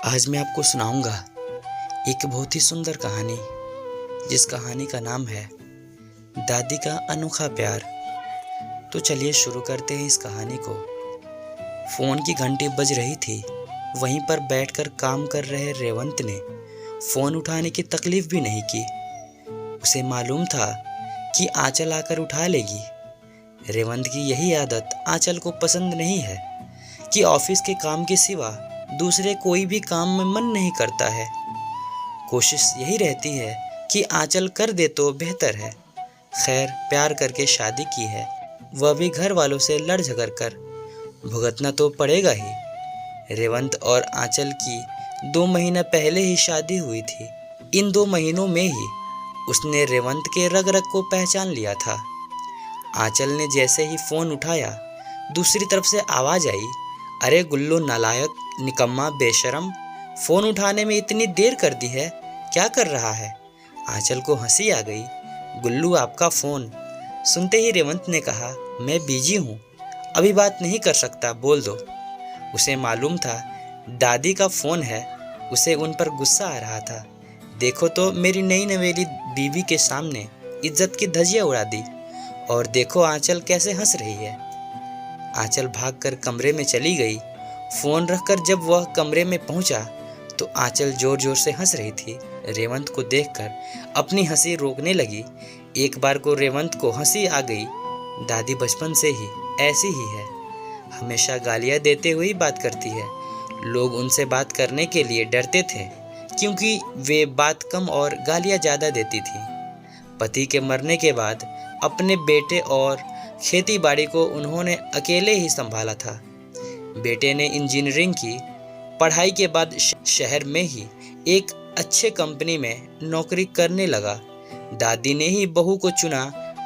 आज मैं आपको सुनाऊंगा एक बहुत ही सुंदर कहानी, जिस कहानी का नाम है दादी का अनोखा प्यार। तो चलिए शुरू करते हैं इस कहानी को। फ़ोन की घंटी बज रही थी। वहीं पर बैठकर काम कर रहे रेवंत ने फ़ोन उठाने की तकलीफ भी नहीं की। उसे मालूम था कि आंचल आकर उठा लेगी। रेवंत की यही आदत आंचल को पसंद नहीं है कि ऑफिस के काम के सिवा दूसरे कोई भी काम में मन नहीं करता है। कोशिश यही रहती है कि आंचल कर दे तो बेहतर है। खैर, प्यार करके शादी की है, वह भी घर वालों से लड़ झगड़ कर। भुगतना तो पड़ेगा ही। रेवंत और आंचल की 2 महीना पहले ही शादी हुई थी। इन 2 महीनों में ही उसने रेवंत के रग रग को पहचान लिया था। आंचल ने जैसे ही फ़ोन उठाया, दूसरी तरफ से आवाज़ आई, अरे गुल्लू नालायक, निकम्मा, बेशरम, फ़ोन उठाने में इतनी देर कर दी है, क्या कर रहा है? आंचल को हंसी आ गई। गुल्लू, आपका फ़ोन। सुनते ही रेवंत ने कहा, मैं बिजी हूँ, अभी बात नहीं कर सकता, बोल दो। उसे मालूम था दादी का फ़ोन है। उसे उन पर गुस्सा आ रहा था। देखो तो मेरी नई नवेली बीवी के सामने इज्जत की धज्जियाँ उड़ा दी, और देखो आंचल कैसे हंस रही है। आंचल भागकर कमरे में चली गई। फ़ोन रखकर जब वह कमरे में पहुंचा तो आंचल जोर जोर से हंस रही थी। रेवंत को देखकर अपनी हंसी रोकने लगी। एक बार को रेवंत को हंसी आ गई। दादी बचपन से ही ऐसी ही है, हमेशा गालियां देते हुए बात करती है। लोग उनसे बात करने के लिए डरते थे, क्योंकि वे बात कम और गालियां ज़्यादा देती थी। पति के मरने के बाद अपने बेटे और खेती बाड़ी को उन्होंने अकेले ही संभाला था। बेटे ने इंजीनियरिंग की पढ़ाई के बाद शहर में ही एक अच्छे कंपनी में नौकरी करने लगा। दादी ने ही बहू को चुना।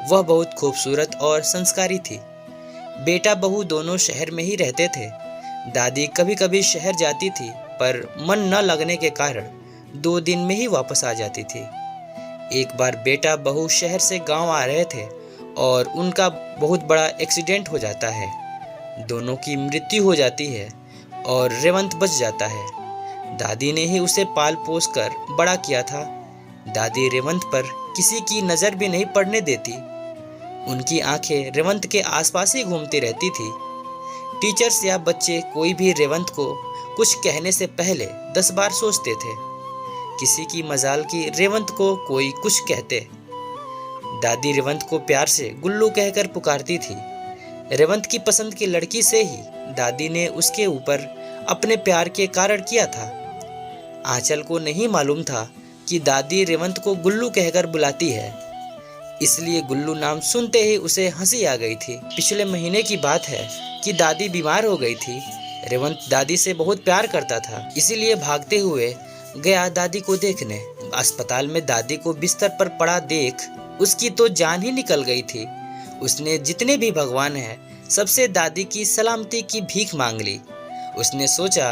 वह बहुत खूबसूरत और संस्कारी थी। बेटा बहू दोनों शहर में ही रहते थे। दादी कभी कभी शहर जाती थी, पर मन न लगने के कारण 2 दिन में ही वापस आ जाती थी। एक बार बेटा बहू शहर से गांव आ रहे थे और उनका बहुत बड़ा एक्सीडेंट हो जाता है। दोनों की मृत्यु हो जाती है और रेवंत बच जाता है। दादी ने ही उसे पाल पोस कर बड़ा किया था। दादी रेवंत पर किसी की नज़र भी नहीं पड़ने देती। उनकी आंखें रेवंत के आसपास ही घूमती रहती थी। टीचर्स या बच्चे कोई भी रेवंत को कुछ कहने से पहले 10 बार सोचते थे। किसी की मजाल की रेवंत को कोई कुछ कहते। दादी रेवंत को प्यार से गुल्लू कहकर पुकारती थी। रेवंत की पसंद की लड़की से ही दादी ने उसके ऊपर अपने प्यार के कारण किया था। आंचल को नहीं मालूम था कि दादी रेवंत को गुल्लू कहकर बुलाती है, इसलिए गुल्लू नाम सुनते ही उसे हंसी आ गई थी। पिछले महीने की बात है कि दादी बीमार हो गई थी। रेवंत दादी से बहुत प्यार करता था, इसीलिए भागते हुए गया दादी को देखने। अस्पताल में दादी को बिस्तर पर पड़ा देख उसकी तो जान ही निकल गई थी। उसने जितने भी भगवान हैं सबसे दादी की सलामती की भीख मांग ली। उसने सोचा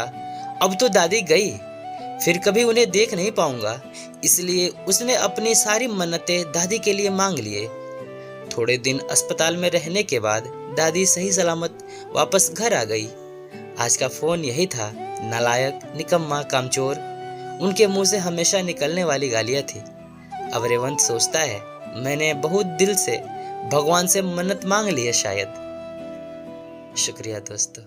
अब तो दादी गई, फिर कभी उन्हें देख नहीं पाऊंगा, इसलिए उसने अपनी सारी मन्नतें दादी के लिए मांग लिए। थोड़े दिन अस्पताल में रहने के बाद दादी सही सलामत वापस घर आ गई। आज का फ़ोन यही था, नालायक, निकम्मा, कामचोर, उनके मुंह से हमेशा निकलने वाली गालियां थी। अब रेवंत सोचता है, मैंने बहुत दिल से भगवान से मन्नत मांग ली है शायद। शुक्रिया दोस्तों।